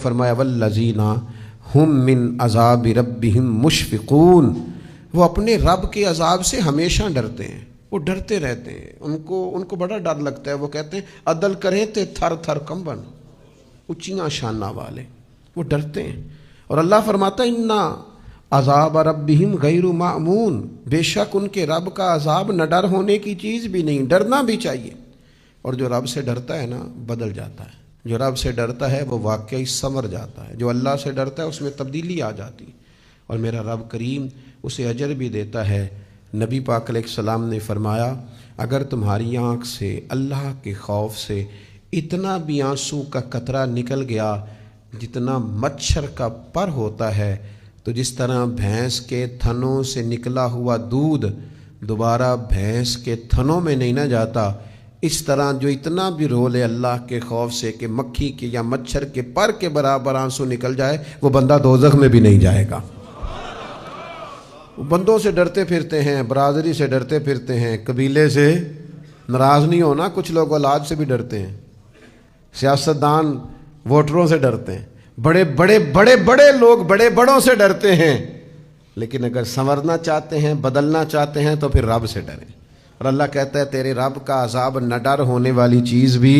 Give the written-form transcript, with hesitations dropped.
فرمایا والذین ہم من عذاب ربہم مشفقون، وہ اپنے رب کے عذاب سے ہمیشہ ڈرتے ہیں، وہ ڈرتے رہتے ہیں، ان کو بڑا ڈر لگتا ہے۔ وہ کہتے ہیں عدل کریں تے تھر تھر کمبن، اونچیاں شانہ والے، وہ ڈرتے ہیں۔ اور اللہ فرماتا ہے انا عذاب ربہم غیر مأمون، بے شک ان کے رب کا عذاب نہ ڈر ہونے کی چیز بھی نہیں، ڈرنا بھی چاہیے۔ اور جو رب سے ڈرتا ہے نا بدل جاتا ہے، جو رب سے ڈرتا ہے وہ واقعی سنور جاتا ہے، جو اللہ سے ڈرتا ہے اس میں تبدیلی آ جاتی، اور میرا رب کریم اسے اجر بھی دیتا ہے۔ نبی پاک علیہ السلام نے فرمایا اگر تمہاری آنکھ سے اللہ کے خوف سے اتنا بھی آنسو کا قطرہ نکل گیا جتنا مچھر کا پر ہوتا ہے، تو جس طرح بھینس کے تھنوں سے نکلا ہوا دودھ دوبارہ بھینس کے تھنوں میں نہیں نہ جاتا، اس طرح جو اتنا بھی رو لے اللہ کے خوف سے کہ مکھی کے یا مچھر کے پر کے برابر آنسو نکل جائے، وہ بندہ دوزخ میں بھی نہیں جائے گا۔ بندوں سے ڈرتے پھرتے ہیں، برادری سے ڈرتے پھرتے ہیں، قبیلے سے ناراض نہیں ہونا، کچھ لوگ اولاد سے بھی ڈرتے ہیں، سیاستدان ووٹروں سے ڈرتے ہیں، بڑے بڑے بڑے بڑے لوگ بڑے بڑوں سے ڈرتے ہیں، لیکن اگر سنورنا چاہتے ہیں، بدلنا چاہتے ہیں تو پھر رب سے ڈریں۔ اور اللہ کہتا ہے تیرے رب کا عذاب نہ ڈر ہونے والی چیز بھی